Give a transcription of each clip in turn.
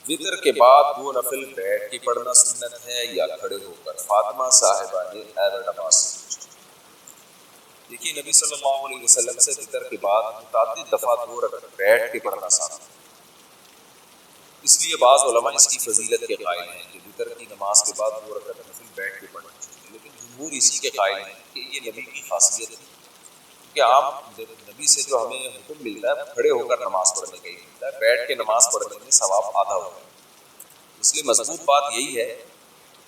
وطر کے بعد دو نفل بیٹھ کے پڑھنا سنت ہے یا کھڑے ہو کر؟ فاطمہ صاحبہ نے ایرن نماز سے دیکھیے نبی صلی اللہ علیہ وسلم سے وطر کے بعد متعدد دفعہ دو رکعت بیٹھ کے پڑھنا ثابت ہے، اس لیے بعض علماء اس کی فضیلت کے قائل ہیں کہ وطر کی نماز کے بعد دو رکعت نفل بیٹھ کے پڑھنا چاہیے، لیکن جمہور اسی کے قائل ہیں کہ یہ نبی کی خاصیت ہے کہ عام نبی سے جو ہمیں حکم ملتا ہے کھڑے ہو کر نماز پڑھنے کا ہی ملتا ہے، بیٹھ کے نماز پڑھنے میں ثواب آدھا ہوتا ہے۔ اس لیے مضبوط بات یہی ہے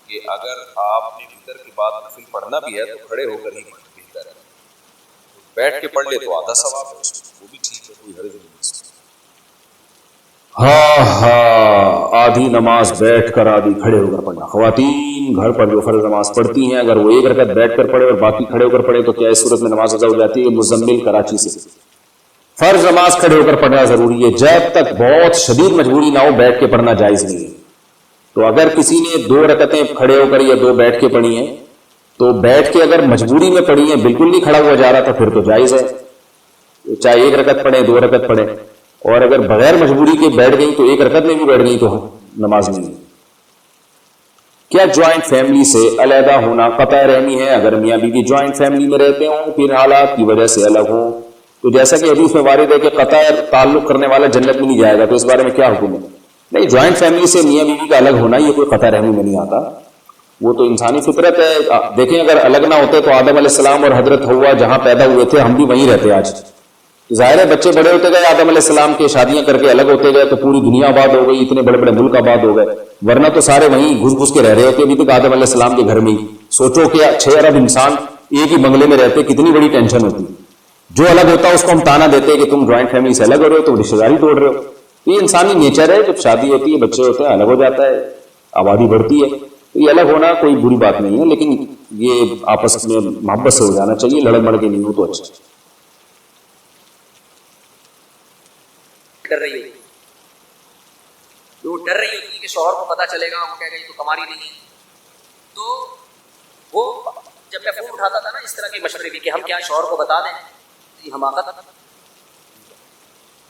کہ اگر آپ نے وطر کے بعد نفل پڑھنا بھی ہے تو کھڑے ہو کر ہی پڑھنا بہتر ہے، بیٹھ کے پڑھ لے تو آدھا ثواب ہے، اس میں وہ بھی ٹھیک ہے، کوئی حرج نہیں ہے۔ آدھی نماز بیٹھ کر آدھی کھڑے ہو کر پڑھنا۔ خواتین گھر پر جو فرض نماز پڑھتی ہیں اگر وہ ایک رکعت بیٹھ کر پڑھے اور باقی کھڑے ہو کر پڑھے تو کیا اس صورت میں نماز ادا ہو جاتی ہے؟ مزمل کراچی سے، فرض نماز کھڑے ہو کر پڑھنا ضروری ہے، جب تک بہت شدید مجبوری نہ ہو بیٹھ کے پڑھنا جائز نہیں ہے۔ تو اگر کسی نے دو رکعتیں کھڑے ہو کر یا دو بیٹھ کے پڑھی ہیں تو بیٹھ کے اگر مجبوری میں پڑھی ہیں، بالکل نہیں کھڑا ہوا جا رہا تو پھر تو جائز ہے، چاہے ایک رکعت پڑھیں دو رکعت پڑھیں، اور اگر بغیر مجبوری کے بیٹھ گئی تو ایک رکعت میں بھی بیٹھ گئی تو نماز نہیں ہے۔ کیا جوائنٹ فیملی سے علیحدہ ہونا قطع رحمی ہے؟ اگر میاں بیوی جوائنٹ فیملی میں رہتے ہوں پھر حالات کی وجہ سے الگ ہوں تو جیسا کہ حدیث میں وارد ہے کہ قطع تعلق کرنے والا جنت میں نہیں جائے گا، تو اس بارے میں کیا حکم ہے؟ نہیں، جوائنٹ فیملی سے میاں بیوی کا الگ ہونا یہ کوئی قطع رحمی میں نہیں آتا، وہ تو انسانی فطرت ہے۔ دیکھیں اگر الگ نہ ہوتے تو آدم علیہ السلام اور حضرت حوا جہاں پیدا ہوئے تھے ہم بھی وہیں رہتے آج۔ ظاہر ہے بچے بڑے ہوتے گئے، آدم علیہ السلام کے شادیاں کر کے الگ ہوتے گئے تو پوری دنیا آباد ہو گئی، اتنے بڑے بڑے ملک آباد ہو گئے، ورنہ تو سارے وہیں گھس گھس کے رہ رہے ہوتے ابھی تک آدم علیہ السلام کے گھر میں ہی۔ سوچو کہ 6 ارب انسان ایک ہی بنگلے میں رہتے کتنی بڑی ٹینشن ہوتی۔ جو الگ ہوتا اس کو ہم تانا دیتے کہ تم جوائنٹ فیملی سے الگ ہو رہے ہو تو رشتہ داری توڑ رہے ہو۔ یہ انسانی نیچر ہے، جب شادی ہوتی ہے بچے ہوتے ہیں الگ ہو جاتا ہے، آبادی بڑھتی ہے، تو یہ الگ ہونا کوئی بری بات نہیں ہے، لیکن یہ آپس میں محبت سے ہو جانا چاہیے، لڑ مڑ کے نہیں ہو تو اچھا۔ ڈر رہی ہوتی ڈر رہی ہوتی کہ شوہر کو پتا چلے گا، وہ کہے گا یہ تو کماری نہیں ہے، تو وہ جب میں فون اٹھاتا تھا نا اس طرح کے مشورے بھی کہ ہم کیا شوہر کو بتا دیں، یہ حماقت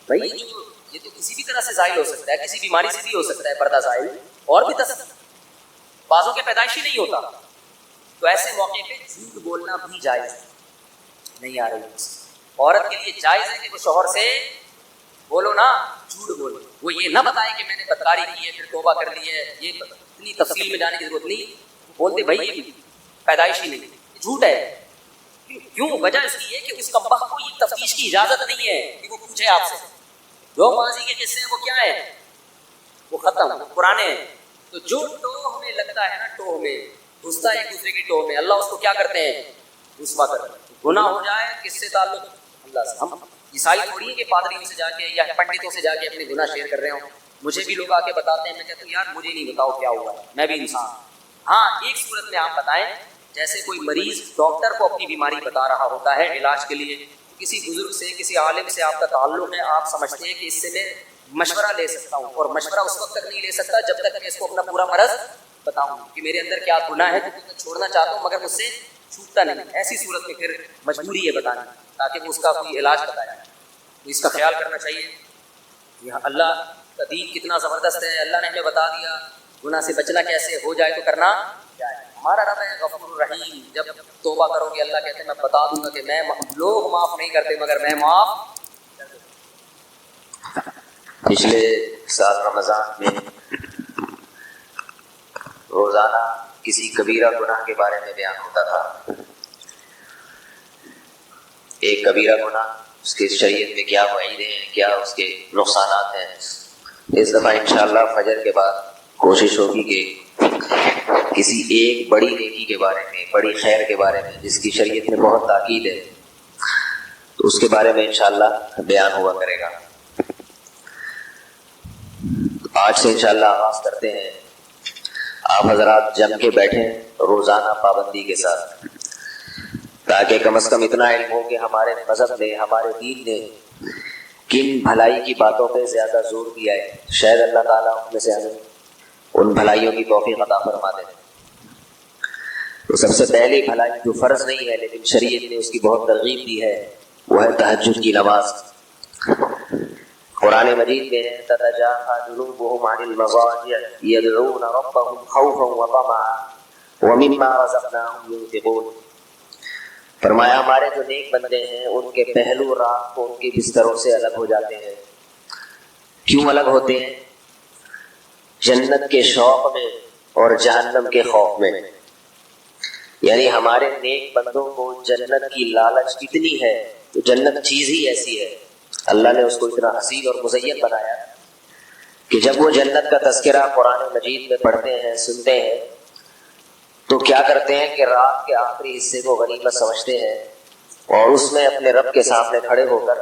بھائی، یہ تو کسی بھی طرح سے ظاہر ہو سکتا ہے، کسی بیماری سے بھی ہو سکتا ہے پردہ ظاہر، اور بھی بعضوں کے پیدائشی نہیں ہوتا، تو ایسے موقع پہ جھوٹ بولنا بھی جائز نہیں آ رہی۔ عورت کے لیے جائز ہے کہ وہ شوہر سے بولو نا، جھوٹ بولو، وہ یہ نہ بتائے کہ میں نے بدکاری کی ہے پھر توبہ کر لی ہے، یہ اتنی تفصیل میں جانے کی ضرورت نہیں، بول دے بھائی یہ پیدائشی نہیں، جھوٹ ہے۔ کیوں؟ وجہ اس کی ہے کہ اس کمبخت کو یہ تفتیش کی اجازت نہیں ہے کہ وہ پوچھے آپ سے، جو ماضی کے قصے ہیں وہ کیا ہے، وہ ختم پرانے ہیں۔ تو جو ٹو ہمیں لگتا ہے نا، ٹو ہمیں گھستا ہے ایک دوسرے کی ٹو میں، اللہ اس کو کیا کرتے ہیں، رسوا کرتے ہیں۔ گناہ ہو جائے کس سے تعلق، اللہ سے۔ ہم عیسائی تھوڑی ہے کہ پادریوں سے جا کے یا پنڈتوں سے جا کے اپنے گناہ شیئر کر رہے ہوں، مجھے بھی لوگ آ کے بتاتے ہیں، میں کہتا ہوں یار مجھے نہیں بتاؤ کیا ہوا، میں بھی انسان۔ ہاں ایک صورت میں آپ بتائیں، جیسے کوئی مریض ڈاکٹر کو اپنی بیماری بتا رہا ہوتا ہے علاج کے لیے، کسی بزرگ سے کسی عالم سے آپ کا تعلق ہے، آپ سمجھتے ہیں کہ اس سے میں مشورہ لے سکتا ہوں، اور مشورہ اس وقت تک نہیں لے سکتا جب تک میں اس کو اپنا پورا مرض بتاؤں کہ میرے اندر کیا گناہ ہے، تو میں چھوڑنا چاہتا ہوں مگر مجھ سے چھوٹتا نہیں۔ ایسی صورت میں پھر مجبوری ہے بتانا تاکہ وہ اس کا کوئی علاج بتائے، تو اس کا خیال کرنا چاہیے۔ یہاں اللہ کا دین کتنا زبردست ہے، اللہ نے ہمیں بتا دیا گناہ سے بچنا کیسے، ہو جائے تو کرنا جائے۔ ہمارا رب ہے غفور الرحیم، جب توبہ کرو گے اللہ کہتے ہیں میں بتا دوں گا کہ میں لوگ معاف نہیں کرتے مگر میں معاف کر دوں۔ پچھلے سال رمضان میں روزانہ کسی کبیرہ گناہ کے بارے میں بیان ہوتا تھا، ایک کبیرہ گناہ اس کے شریعت میں کیا وعیدیں ہیں، کیا اس کے نقصانات ہیں۔ اس دفعہ انشاءاللہ فجر کے بعد کوشش ہوگی کہ کسی ایک بڑی نیکی کے بارے میں، بڑی خیر کے بارے میں جس کی شریعت میں بہت تاکید ہے، تو اس کے بارے میں انشاءاللہ بیان ہوا کرے گا۔ آج سے انشاءاللہ آغاز کرتے ہیں، آپ حضرات جم کے بیٹھیں روزانہ پابندی کے ساتھ، تاکہ کم از کم اتنا علم ہو کہ ہمارے مذہب نے، ہمارے دین نے کن بھلائی کی باتوں پہ زیادہ زور دیا ہے، شاید اللہ تعالیٰ ان میں سے ہمیں ان بھلائیوں کی توفیق عطا فرما دے۔ تو سب سے پہلی بھلائی جو فرض نہیں ہے لیکن شریعت نے اس کی بہت ترغیب دی ہے، وہ ہے تہجد کی نماز۔ قرآن مجید میں ہے تتجافى جنوبهم عن المضاجع يدعون ربهم خوفا وطمعا ومما رزقناهم ينفقون. فرمایا ہمارے جو نیک بندے ہیں ان کے پہلو رات کو ان کے بستروں سے الگ ہو جاتے ہیں. کیوں الگ ہوتے ہیں؟ جنت کے شوق میں اور جہنم کے خوف میں. یعنی ہمارے نیک بندوں کو جنت کی لالچ اتنی ہے، تو جنت چیز ہی ایسی ہے، اللہ نے اس کو اتنا حسین اور مزین بنایا کہ جب وہ جنت کا تذکرہ قرآن مجید میں پڑھتے ہیں، سنتے ہیں، تو کیا کرتے ہیں کہ رات کے آخری حصے کو غنیمت سمجھتے ہیں اور اس میں اپنے رب کے سامنے کھڑے ہو کر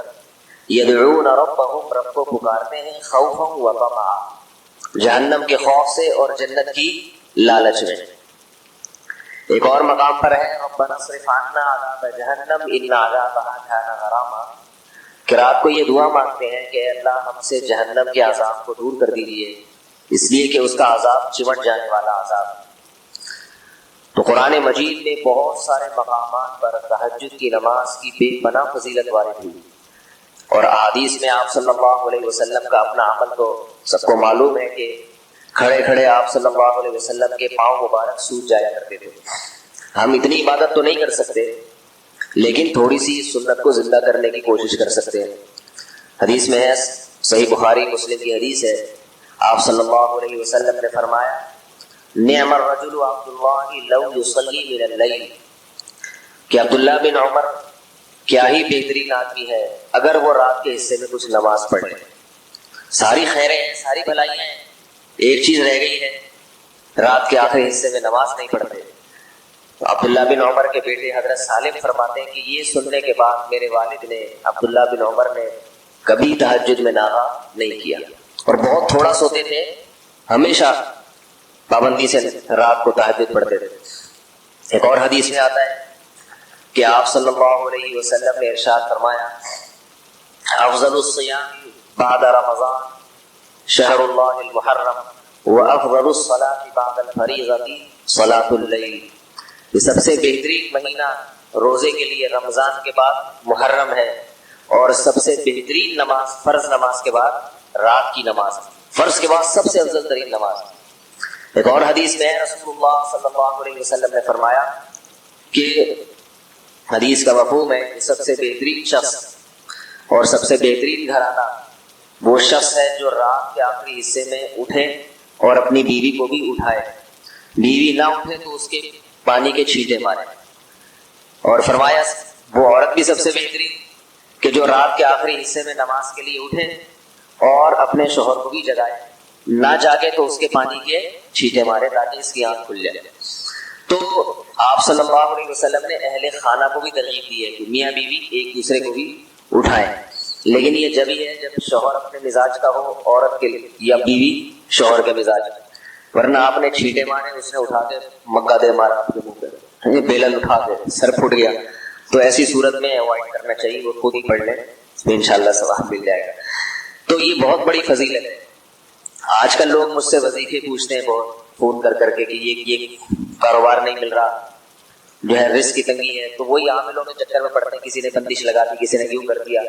یدعون ربهم، رب کو پکارتے ہیں، خوفا وطمعا، جہنم کے خوف سے اور جنت کی لالچ میں. ایک اور مقام پر ہے ربنا اصرف عنا عذاب جہنم ان عذابها كان غراما، کہ رات کو یہ دعا مانگتے ہیں کہ اللہ ہم سے جہنم کے عذاب کو دور کر دیجیے، اس لیے کہ اس کا عذاب چمٹ جانے والا عذاب. تو قرآن مجید میں بہت سارے مقامات پر تہجد کی نماز کی بے پناہ فضیلت وارد ہوئی، اور احادیث میں آپ صلی اللہ علیہ وسلم کا اپنا عمل تو سب کو معلوم ہے کہ کھڑے کھڑے آپ صلی اللہ علیہ وسلم کے پاؤں مبارک سوج جایا کرتے تھے. ہم اتنی عبادت تو نہیں کر سکتے، لیکن تھوڑی سی سنت کو زندہ کرنے کی کوشش کر سکتے ہیں. حدیث میں ہے، صحیح بخاری مسلم کی حدیث ہے، آپ صلی اللہ علیہ وسلم نے فرمایا نعم الرجل عبد اللہ لو یصلی من اللیل، کہ عبداللہ بن عمر کیا ہی بہترین آدمی ہے اگر وہ رات کے حصے میں کچھ نماز پڑھے. ساری خیریں ہیں، ساری بھلائیاں ہیں، ایک چیز رہ گئی ہے، رات کے آخری حصے میں نماز نہیں پڑھتے. عبداللہ بن عمر کے بیٹے حضرت سالم فرماتے ہیں کہ یہ سننے کے بعد میرے والد نے، عبداللہ بن عمر نے، کبھی تہجد میں ناغہ نہیں کیا اور بہت تھوڑا سوتے تھے، ہمیشہ پابندی سے رات کو تہجد پڑھتے تھے. ایک اور حدیث میں آتا ہے کہ آپ صلی اللہ علیہ وسلم نے ارشاد فرمایا افضل الصیام بعد رمضان شہر اللہ المحرم وافضل الصلاة بعد الفریضۃ صلاۃ اللیل، یہ سب سے بہترین مہینہ روزے کے لیے رمضان کے بعد محرم ہے، اور سب سے بہترین نماز فرض نماز کے بعد رات کی نماز، فرض کے بعد سب سے افضل ترین نماز. ایک اور حدیث میں رسول اللہ صلی اللہ علیہ وسلم نے فرمایا کہ حدیث کا مفہوم ہے کہ سب سے بہترین شخص اور سب سے بہترین گھرانہ وہ شخص ہے جو رات کے آخری حصے میں اٹھے اور اپنی بیوی کو بھی اٹھائے، بیوی نہ اٹھے تو اس کے پانی کے چھینٹے مارے. اور فرمایا وہ عورت بھی سب سے بہترین کہ جو رات کے آخری حصے میں نماز کے لیے اٹھے اور اپنے شوہر کو بھی جگائے، نہ جاگے تو اس کے پانی کے چھینٹے مارے تاکہ اس کی آنکھ کھل جائے. تو آپ صلی اللہ علیہ وسلم نے اہل خانہ کو بھی ترغیب دی ہے کہ میاں بیوی ایک دوسرے کو بھی اٹھائیں، لیکن یہ جب ہی ہے جب شوہر اپنے مزاج کا ہو عورت کے لیے، یا بیوی شوہر کے مزاج، ورنہ آپ نے چھینٹے مارے، اس نے اٹھا کے مگا دے مارا آپ کے منہ پہ، بیلن اٹھا کے سر پھٹ گیا، تو ایسی صورت میں اوائڈ کرنا چاہیے، وہ خود ہی پڑھ لیں، انشاءاللہ ثواب مل جائے گا. تو یہ بہت بڑی فضیلت ہے. آج کل لوگ مجھ سے وظیفے پوچھتے ہیں بہت فون کر کر کے کہ یہ کاروبار نہیں مل رہا، جو ہے رزق کی تنگی ہے، تو وہی عاملوں کے چکر میں پڑتے ہیں، کسی نے بندش لگا دی، کسی نے یوں کر دیا.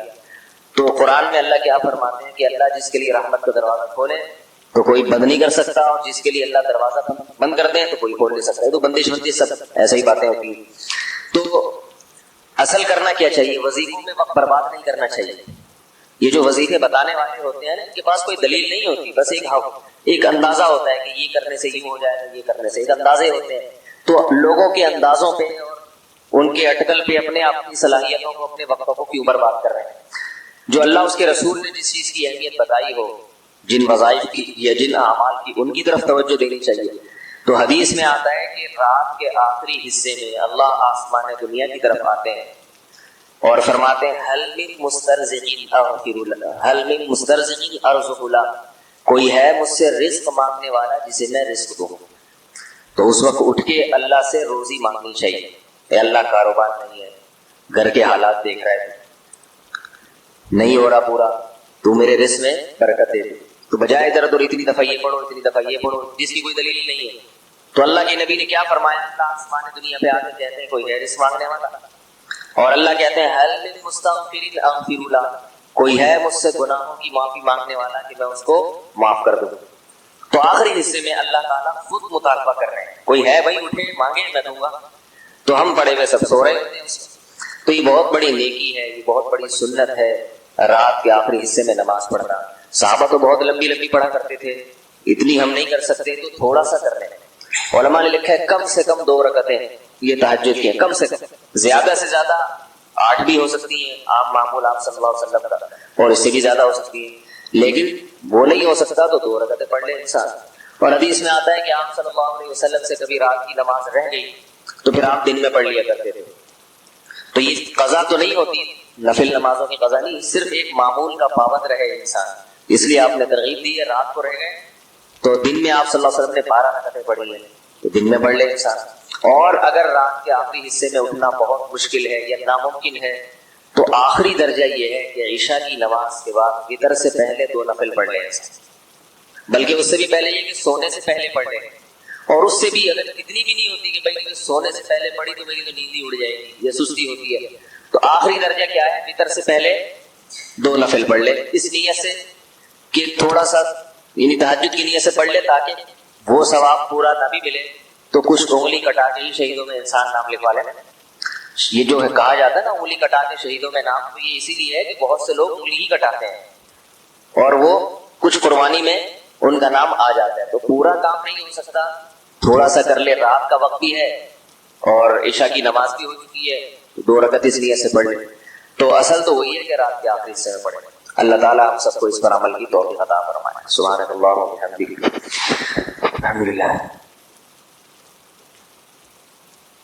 تو قرآن میں اللہ کیا فرماتے ہیں کہ اللہ جس کے لیے رحمت کا دروازہ کھولے تو کوئی بند نہیں کر سکتا، اور جس کے لیے اللہ دروازہ بند کر دیں تو کوئی کھول نہیں سکتا. تو بندش سب ایسا ہی باتیں ہوتی ہیں. تو اصل کرنا کیا چاہیے؟ وظیفوں میں وقت برباد نہیں کرنا چاہیے. یہ جو وظیفے بتانے والے ہوتے ہیں نا، ان کے پاس کوئی دلیل نہیں ہوتی، بس ایک اندازہ ہوتا ہے کہ یہ کرنے سے یوں ہو جائے گا، یہ کرنے سے، ایک اندازے ہوتے ہیں. تو لوگوں کے اندازوں پہ اور ان کے اٹکل پہ اپنے آپ کی صلاحیتوں کو، اپنے وقتوں کو کیوں برباد کر رہے ہیں؟ جو اللہ اس کے رسول نے جس چیز کی اہمیت بتائی ہو، جن وظائف کی یا جن اعمال کی، ان کی طرف توجہ دینی چاہیے. تو حدیث میں آتا ہے کہ رات کے آخری حصے میں اللہ آسمان دنیا کی طرف آتے ہیں اور فرماتے ہیں حل من مسترزقین اغفر لہ، حل من مسترزقین ارزق لہ، کوئی ہے مجھ سے رزق مانگنے والا جسے میں رزق دوں. تو اس وقت اٹھ کے اللہ سے روزی مانگنی چاہیے. اے اللہ کاروبار نہیں ہے، گھر کے حالات دیکھ رہے ہیں، نہیں ہو رہا پورا، تو میرے رزق میں برکت دے. تو بجائے ادھر ادھر اتنی دفعہ یہ پڑھو، اتنی دفعہ یہ پڑھو، جس کی کوئی دلیل نہیں ہے. تو اللہ کے نبی نے کیا فرمایا؟ اللہ آسمان دنیا پہ آ کے کہتے ہیں کوئی ہے رزق مانگنے والا، اور اللہ کہتے ہیں حل من مستغفر اغفر لہ، کوئی ہے مجھ سے گناہوں کی معافی مانگنے والا کہ میں اس کو معاف کر دوں؟ تو آخری حصے میں اللہ تعالیٰ خود مطالبہ کر رہے ہیں، کوئی ہے بھائی اٹھے مانگے میں دوں گا، تو ہم پڑے ہوئے سب سو رہے ہوتے ہیں۔ تو یہ بہت بڑی نیکی ہے، یہ بہت بڑی سنت ہے رات کے آخری حصے میں نماز پڑھنا۔ صحابہ تو بہت لمبی لمبی پڑھا کرتے تھے، اتنی ہم نہیں کر سکتے تو تھوڑا سا کر لیں۔ علماء نے لکھا ہے کم سے کم 2 رکعتیں یہ تہجد کی ہیں، کم سے کم، زیادہ سے زیادہ 8 بھی ہو سکتی ہیں، عام معمول آپ صلی اللہ علیہ وسلم کا، اور اس سے بھی زیادہ ہو سکتی ہے، لیکن وہ نہیں ہو سکتا تو 2 رکعتیں پڑھ لے انسان۔ اور حدیث میں آتا ہے کہ آپ صلی اللہ علیہ وسلم سے کبھی رات کی نماز رہ گئی تو پھر آپ دن میں پڑھ لیا کرتے تھے۔ تو یہ قضا تو نہیں ہوتی، نفل نمازوں کی قضا نہیں، صرف ایک معمول کا پابند رہے انسان، اس لیے آپ نے ترغیب دی ہے۔ رات کو رہ گئے تو دن میں آپ صلی اللہ علیہ وسلم نے 12 رکعتیں پڑھی ہیں تو دن میں پڑھ لے انسان۔ اور اگر رات کے آخری حصے میں اٹھنا بہت مشکل ہے یا ناممکن ہے تو آخری درجہ یہ ہے کہ عشاء کی نماز کے بعد وتر سے پہلے 2 نفل پڑھ لیں انسان، بلکہ اس سے بھی پہلے یہ کہ سونے سے پہلے پڑھ لیں، اور اس سے بھی اگر اتنی بھی نہیں ہوتی کہ بھائی سونے سے پہلے پڑھی تو میری تو نیند ہی اڑ جائے گی، یہ سستی ہوتی ہے، تو آخری درجہ کیا ہے؟ وتر سے پہلے 2 نفل پڑھ لے، اس نیت سے کہ تھوڑا سا یعنی تہجد کی نیت سے پڑھ لے تاکہ وہ ثواب پورا نہ بھی ملے تو کچھ انگلی کٹا کے ہی شہیدوں میں انسان نام لکھوا لے۔ یہ جو ہے کہا جاتا ہے نا انگلی کٹا کے شہیدوں میں نام، تو یہ اسی لیے ہے کہ بہت سے لوگ انگلی ہی کٹاتے ہیں اور وہ کچھ قربانی میں ان کا نام آ جاتا ہے، تو پورا کام نہیں ہو سکتا، تھوڑا سا کر لے، رات کا وقت بھی ہے اور عشاء کی نماز بھی ہو چکی ہے، 2 رکعت اس نیت سے پڑھ لے۔ تو اصل تو وہی ہے کہ رات کے آخری حصے میں پڑھیں۔ اللہ تعالیٰ ہم سب کو اس پر عمل کی توفیق عطا فرمائے۔ سبحانک اللہم و بحمدک، الحمدللہ۔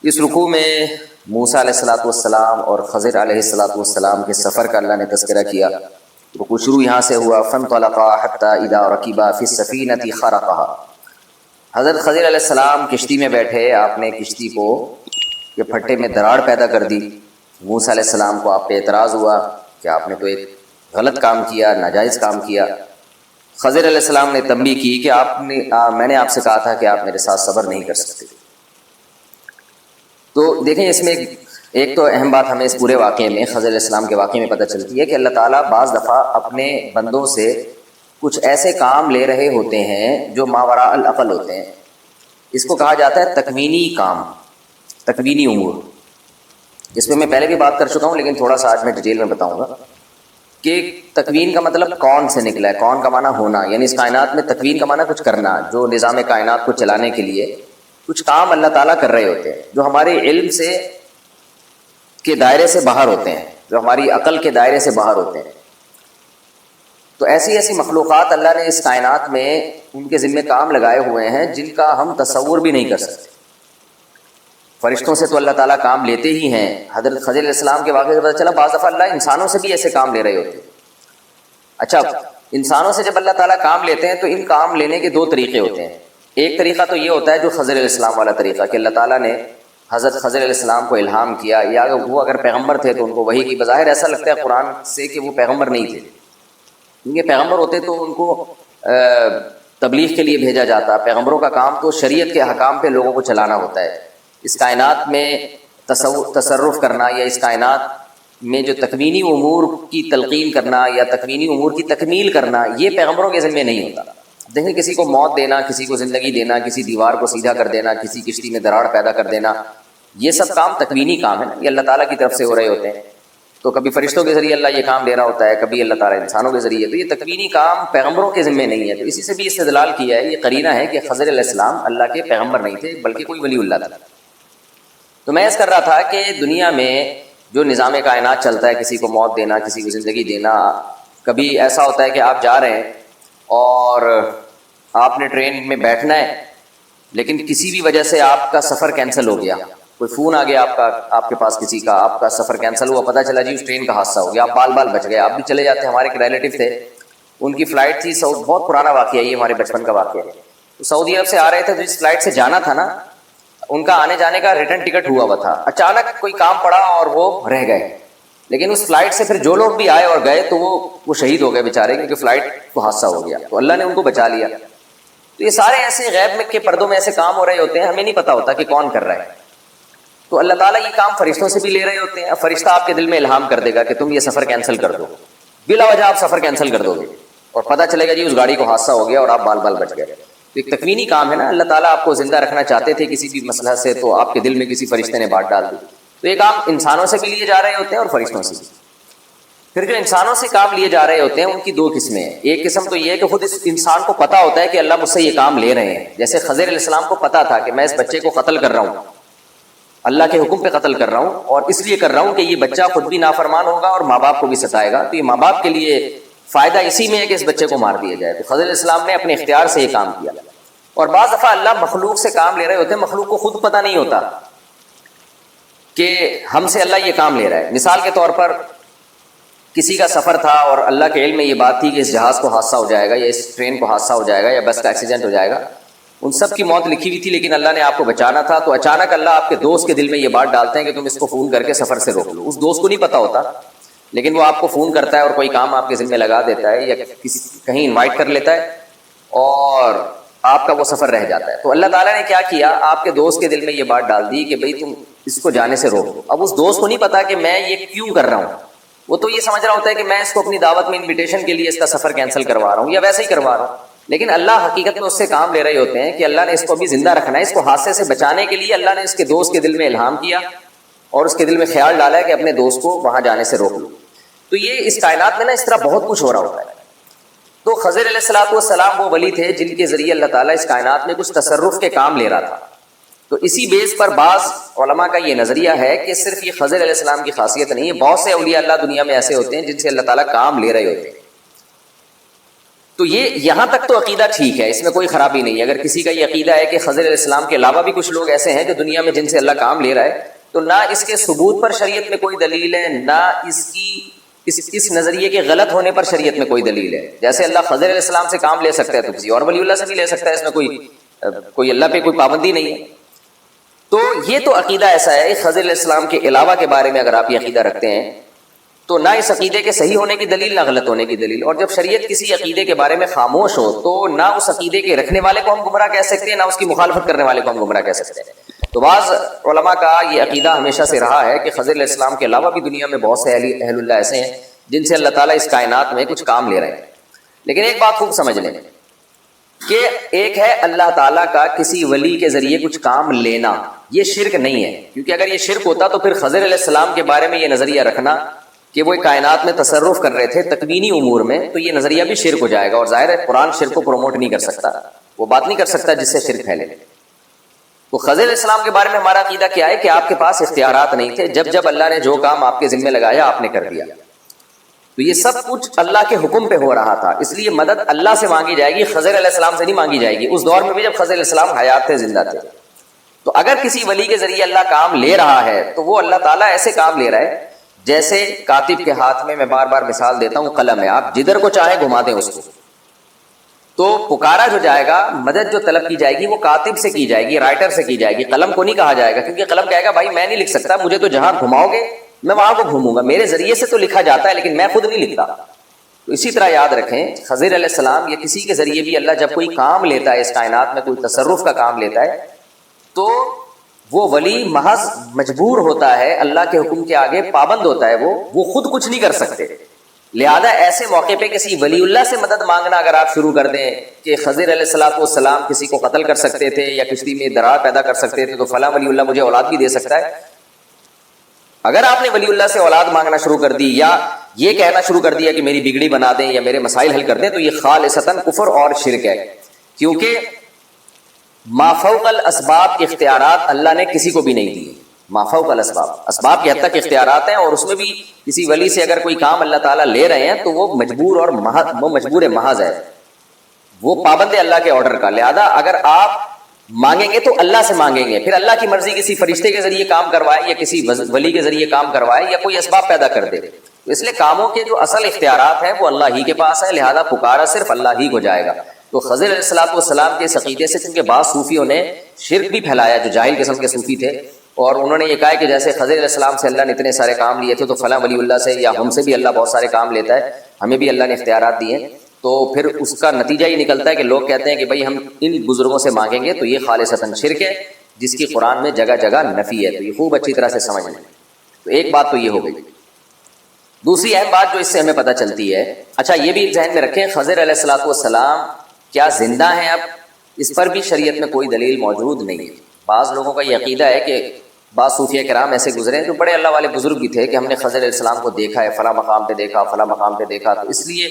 اس رکوع میں موسیٰ علیہ السلام اور خضر علیہ السلام کے سفر کا اللہ نے تذکرہ کیا۔ رکوع شروع یہاں سے ہوا، فانطلقا حتی اذا رکبا فی السفینۃ خرقھا۔ حضرت خضر علیہ السلام کشتی میں بیٹھے، آپ نے کشتی کو کے پھٹے میں دراڑ پیدا کر دی۔ موسیٰ علیہ السلام کو آپ پہ اعتراض ہوا کہ آپ نے تو ایک غلط کام کیا، ناجائز کام کیا۔ خضر علیہ السلام نے تنبیہ کی کہ میں نے آپ سے کہا تھا کہ آپ میرے ساتھ صبر نہیں کر سکتے۔ تو دیکھیں اس میں ایک تو اہم بات ہمیں اس پورے واقعے میں، خضر علیہ السلام کے واقعے میں پتہ چلتی ہے کہ اللہ تعالیٰ بعض دفعہ اپنے بندوں سے کچھ ایسے کام لے رہے ہوتے ہیں جو ماوراء العقل ہوتے ہیں۔ اس کو کہا جاتا ہے تکوینی کام، تکوینی امور۔ اس پہ میں پہلے بھی بات کر چکا ہوں لیکن تھوڑا سا آج میں ڈیٹیل میں بتاؤں گا کہ تکوین کا مطلب کون سے نکلا ہے، کون کا معنی ہونا، یعنی اس کائنات میں تکوین کا معنی کچھ کرنا، جو نظام کائنات کو چلانے کے لیے کچھ کام اللہ تعالیٰ کر رہے ہوتے ہیں جو ہمارے علم سے کے دائرے سے باہر ہوتے ہیں، جو ہماری عقل کے دائرے سے باہر ہوتے ہیں۔ تو ایسی ایسی مخلوقات اللہ نے اس کائنات میں ان کے ذمہ کام لگائے ہوئے ہیں جن کا ہم تصور بھی نہیں کر سکتے۔ فرشتوں سے تو اللہ تعالیٰ کام لیتے ہی ہیں۔ حضرت خضر علیہ السلام کے واقعے سے پتہ چلا بعض دفعہ اللہ انسانوں سے بھی ایسے کام لے رہے ہوتے ہیں۔ اچھا، انسانوں سے جب اللہ تعالیٰ کام لیتے ہیں تو ان کام لینے کے 2 طریقے ہوتے ہیں۔ ایک طریقہ تو یہ ہوتا ہے جو خضر علیہ السلام والا طریقہ کہ اللہ تعالیٰ نے حضرت خضر علیہ السلام کو الہام کیا، یا وہ اگر پیغمبر تھے تو ان کو وحی کی، بظاہر ایسا لگتا ہے قرآن سے کہ وہ پیغمبر نہیں تھے، کیونکہ پیغمبر ہوتے تو ان کو تبلیغ کے لیے بھیجا جاتا۔ پیغمبروں کا کام تو شریعت کے احکام پہ لوگوں کو چلانا ہوتا ہے، اس کائنات میں تصرف کرنا یا اس کائنات میں جو تکوینی امور کی تلقین کرنا یا تکوینی امور کی تکمیل کرنا یہ پیغمبروں کے ذمہ نہیں ہوتا۔ دیکھیں کسی کو موت دینا، کسی کو زندگی دینا، کسی دیوار کو سیدھا کر دینا، کسی کشتی میں دراڑ پیدا کر دینا، یہ سب کام تکوینی کام ہے نا، یہ اللہ تعالیٰ کی طرف سے ہو رہے ہوتے ہیں۔ تو کبھی فرشتوں کے ذریعے اللہ یہ کام دے رہا ہوتا ہے، کبھی اللہ تعالیٰ انسانوں کے ذریعے، تو یہ تکوینی کام پیغمبروں کے ذمہ نہیں ہے۔ تو اسی سے بھی استدلال کیا ہے، یہ قرینہ ہے کہ خضر علیہ السلام اللہ کے پیغمبر نہیں تھے بلکہ کوئی ولی اللہ تھا۔ تو میں عرض کر رہا تھا کہ دنیا میں جو نظام کائنات چلتا ہے، کسی کو موت دینا، کسی کو زندگی دینا، کبھی ایسا ہوتا ہے کہ آپ جا رہے ہیں اور آپ نے ٹرین میں بیٹھنا ہے لیکن کسی بھی وجہ سے آپ کا سفر کینسل ہو گیا، کوئی فون آ گیا آپ کے پاس کسی کا، آپ کا سفر کینسل ہوا، پتہ چلا جی اس ٹرین کا حادثہ ہو گیا، آپ بال بچ گئے، آپ بھی چلے جاتے ہیں۔ ہمارے ایک ریلیٹو تھے، ان کی فلائٹ تھی بہت پرانا واقعہ ہے یہ، ہمارے بچپن کا واقعہ ہے۔ تو سعودی عرب سے آ رہے تھے، تو جس فلائٹ سے جانا تھا نا، ان کا آنے جانے کا ریٹرن ٹکٹ ہوا ہوا تھا، اچانک کوئی کام پڑا اور وہ رہ گئے، لیکن اس فلائٹ سے پھر جو لوگ بھی آئے اور گئے تو وہ شہید ہو گئے بیچارے، کیونکہ فلائٹ کو حادثہ ہو گیا، تو اللہ نے ان کو بچا لیا۔ تو یہ سارے ایسے غیب میں کے پردوں میں ایسے کام ہو رہے ہوتے ہیں، ہمیں نہیں پتا ہوتا کہ کون کر رہا ہے۔ تو اللہ تعالیٰ یہ کام فرشتوں سے بھی لے رہے ہوتے ہیں۔ فرشتہ آپ کے دل میں الہام کر دے گا کہ تم یہ سفر کینسل کر دو، بلا وجہ آپ سفر کینسل کر دو گے اور پتہ چلے گا جی اس گاڑی کو حادثہ ہو گیا اور آپ بال بال بچ گئے. تو ایک تکوینی کام ہے نا, اللہ تعالیٰ آپ کو زندہ رکھنا چاہتے تھے کسی بھی مسئلہ سے, تو آپ کے دل میں کسی فرشتے نے بات ڈال دی. تو یہ کام انسانوں سے بھی لیے جا رہے ہوتے ہیں اور فرشتوں سے بھی. پھر جو انسانوں سے کام لیے جا رہے ہوتے ہیں ان کی دو قسمیں ہیں. ایک قسم تو یہ ہے کہ خود اس انسان کو پتا ہوتا ہے کہ اللہ مجھ سے یہ کام لے رہے ہیں, جیسے خضر علیہ السلام کو پتا تھا کہ میں اس بچے کو قتل کر رہا ہوں, اللہ کے حکم پہ قتل کر رہا ہوں, اور اس لیے کر رہا ہوں کہ یہ بچہ خود بھی نافرمان ہوگا اور ماں باپ کو بھی ستائے گا, تو یہ ماں باپ کے لیے فائدہ اسی میں ہے کہ اس بچے کو مار دیا جائے. تو خضر علیہ السلام نے اپنے اختیار سے یہ کام کیا. اور بعض دفعہ اللہ مخلوق سے کام لے رہے ہوتے ہیں, مخلوق کو خود پتہ نہیں ہوتا کہ ہم سے اللہ یہ کام لے رہا ہے. مثال کے طور پر کسی کا سفر تھا اور اللہ کے علم میں یہ بات تھی کہ اس جہاز کو حادثہ ہو جائے گا یا اس ٹرین کو حادثہ ہو جائے گا یا بس کا ایکسیڈنٹ ہو جائے گا, ان سب کی موت لکھی ہوئی تھی, لیکن اللہ نے آپ کو بچانا تھا. تو اچانک اللہ آپ کے دوست کے دل میں یہ بات ڈالتے ہیں کہ تم اس کو فون کر کے سفر سے روک لو. اس دوست کو نہیں پتا ہوتا, لیکن وہ آپ کو فون کرتا ہے اور کوئی کام آپ کے ذمہ لگا دیتا ہے یا کہیں انوائٹ کر لیتا ہے اور آپ کا وہ سفر رہ جاتا ہے. تو اللہ تعالیٰ نے کیا کیا, آپ کے دوست کے دل میں یہ بات ڈال دی کہ بھئی تم اس کو جانے سے روک دو. اب اس دوست کو نہیں پتا کہ میں یہ کیوں کر رہا ہوں, وہ تو یہ سمجھ رہا ہوتا ہے کہ میں اس کو اپنی دعوت میں انویٹیشن کے لیے اس کا سفر کینسل کروا رہا ہوں یا ویسے ہی کروا رہا ہوں. لیکن اللہ حقیقت میں اس سے کام لے رہے ہوتے ہیں کہ اللہ نے اس کو ابھی زندہ رکھنا ہے, اس کو حادثے سے بچانے کے لیے اللہ نے اس کے دوست کے دل میں الہام کیا اور اس کے دل میں خیال ڈالا ہے کہ اپنے دوست کو وہاں جانے سے روک لو. تو یہ اس کائنات میں نا اس طرح بہت کچھ ہو رہا ہوتا ہے. تو خضر علیہ السلام وہ ولی تھے جن کے ذریعے اللہ تعالیٰ اس کائنات میں کچھ تصرف کے کام لے رہا تھا. تو اسی بیس پر بعض علماء کا یہ نظریہ ہے کہ صرف یہ خضر علیہ السلام کی خاصیت نہیں ہے, بہت سے اولیاء اللہ دنیا میں ایسے ہوتے ہیں جن سے اللہ تعالیٰ کام لے رہے ہوتے ہیں. تو یہ یہاں تک تو عقیدہ ٹھیک ہے, اس میں کوئی خرابی نہیں ہے. اگر کسی کا یہ عقیدہ ہے کہ خضر علیہ السلام کے علاوہ بھی کچھ لوگ ایسے ہیں جو دنیا میں جن سے اللہ کام لے رہا ہے, تو نہ اس کے ثبوت پر شریعت میں کوئی دلیل ہے, نہ اس نظریے کے غلط ہونے پر شریعت میں کوئی دلیل ہے. جیسے اللہ خضر علیہ السلام سے کام لے سکتا ہے تو کسی اور ولی اللہ سے بھی لے سکتا ہے, اس میں کوئی اللہ پہ کوئی پابندی نہیں ہے. تو یہ تو عقیدہ ایسا ہے, خضر علیہ السلام کے علاوہ کے بارے میں اگر آپ یہ عقیدہ رکھتے ہیں تو نہ اس عقیدے کے صحیح ہونے کی دلیل نہ غلط ہونے کی دلیل. اور جب شریعت کسی عقیدے کے بارے میں خاموش ہو تو نہ اس عقیدے کے رکھنے والے کو ہم گمراہ کہہ سکتے ہیں, نہ اس کی مخالفت کرنے والے کو ہم گمراہ کہہ سکتے ہیں. تو بعض علماء کا یہ عقیدہ ہمیشہ سے رہا ہے کہ خضر علیہ السلام کے علاوہ بھی دنیا میں بہت سے اہل اللہ ایسے ہیں جن سے اللہ تعالیٰ اس کائنات میں کچھ کام لے رہے ہیں. لیکن ایک بات خوب سمجھ لیں کہ ایک ہے اللہ تعالیٰ کا کسی ولی کے ذریعے کچھ کام لینا, یہ شرک نہیں ہے. کیونکہ اگر یہ شرک ہوتا تو پھر خضر علیہ السلام کے بارے میں یہ نظریہ رکھنا کہ وہ کائنات میں تصرف کر رہے تھے تکوینی امور میں, تو یہ نظریہ بھی شرک ہو جائے گا. اور ظاہر ہے قرآن شرک کو پروموٹ نہیں کر سکتا, وہ بات نہیں کر سکتا جس سے شرک پھیلے. تو خضر علیہ السلام کے بارے میں ہمارا عقیدہ کیا ہے کہ آپ کے پاس اختیارات نہیں تھے, جب اللہ نے جو کام آپ کے ذمہ لگایا آپ نے کر دیا. تو یہ سب کچھ اللہ کے حکم پہ ہو رہا تھا, اس لیے مدد اللہ سے مانگی جائے گی, خضر علیہ السلام سے نہیں مانگی جائے گی. اس دور میں بھی جب خضر علیہ السلام حیات تھے, زندہ تھے. تو اگر کسی ولی کے ذریعے اللہ کام لے رہا ہے تو وہ اللہ تعالیٰ ایسے کام لے رہا ہے جیسے کاتب کے ہاتھ میں بار بار مثال دیتا ہوں قلم ہے, آپ جدھر کو چاہے گھما دیں اس کو, تو پکارا جو جائے گا, مدد جو طلب کی جائے گی وہ کاتب سے کی جائے گی, رائٹر سے کی جائے گی, قلم کو نہیں کہا جائے گا. کیونکہ قلم کہے گا بھائی میں نہیں لکھ سکتا, مجھے تو جہاں گھماؤ گے میں وہاں کو گھوموں گا, میرے ذریعے سے تو لکھا جاتا ہے لیکن میں خود نہیں لکھتا. تو اسی طرح یاد رکھیں خضر علیہ السلام یا کسی کے ذریعے بھی اللہ جب کوئی کام لیتا ہے اس کائنات میں, کوئی تصرف کا کام لیتا ہے, تو وہ ولی محض مجبور ہوتا ہے, اللہ کے حکم کے آگے پابند ہوتا ہے, وہ خود کچھ نہیں کر سکتے. لہذا ایسے موقع پہ کسی ولی اللہ سے مدد مانگنا اگر آپ شروع کر دیں کہ خضر علیہ السلام کسی کو قتل کر سکتے تھے یا کشتی میں درار پیدا کر سکتے تھے, تو فلاں ولی اللہ مجھے اولاد بھی دے سکتا ہے. اگر آپ نے ولی اللہ سے اولاد مانگنا شروع کر دی یا یہ کہنا شروع کر دیا کہ میری بگڑی بنا دیں یا میرے مسائل حل کر دیں, تو یہ خالصتاً کفر اور شرک ہے. کیونکہ ما فوق الاسباب کے اختیارات اللہ نے کسی کو بھی نہیں دیے. ما فوق الاسباب, اسباب کی حد تک اختیارات ہیں, اور اس میں بھی کسی ولی سے اگر کوئی کام اللہ تعالیٰ لے رہے ہیں تو وہ مجبور محض ہے, وہ پابند ہے اللہ کے آرڈر کا. لہذا اگر آپ مانگیں گے تو اللہ سے مانگیں گے, پھر اللہ کی مرضی کسی فرشتے کے ذریعے کام کروائے یا کسی ولی کے ذریعے کام کروائے یا کوئی اسباب پیدا کر دے. تو اس لیے کاموں کے جو اصل اختیارات ہیں وہ اللہ ہی کے پاس ہیں, لہذا پکارا صرف اللہ ہی کو جائے گا. تو خضر علیہ السلام کے اس عقیدے سے, چونکہ بعض صوفیوں نے شرک بھی پھیلایا جو جاہل قسم کے صوفی تھے, اور انہوں نے یہ کہا کہ جیسے خضر علیہ السلام سے اللہ نے اتنے سارے کام لیے تھے تو فلاں ولی اللہ سے یا ہم سے بھی اللہ بہت سارے کام لیتا ہے, ہمیں بھی اللہ نے اختیارات دیے ہیں. تو پھر اس کا نتیجہ یہ نکلتا ہے کہ لوگ کہتے ہیں کہ بھائی ہم ان بزرگوں سے مانگیں گے, تو یہ خالصتاً شرک ہے جس کی قرآن میں جگہ جگہ نفی ہے. تو یہ خوب اچھی طرح سے سمجھ لیں. تو ایک بات تو یہ ہو گئی. دوسری اہم بات جو اس سے ہمیں پتہ چلتی ہے، اچھا یہ بھی ذہن میں رکھیں، خضر علیہ الصلوۃ والسلام کیا زندہ ہیں اب؟ اس پر بھی شریعت میں کوئی دلیل موجود نہیں ہے۔ بعض لوگوں کا یہ عقیدہ ہے کہ بعض صوفیہ کرام ایسے گزرے ہیں جو بڑے اللہ والے بزرگ بھی تھے کہ ہم نے خضر علیہ السلام کو دیکھا ہے، فلاں مقام پہ دیکھا، فلاں مقام پہ دیکھا، تو اس لیے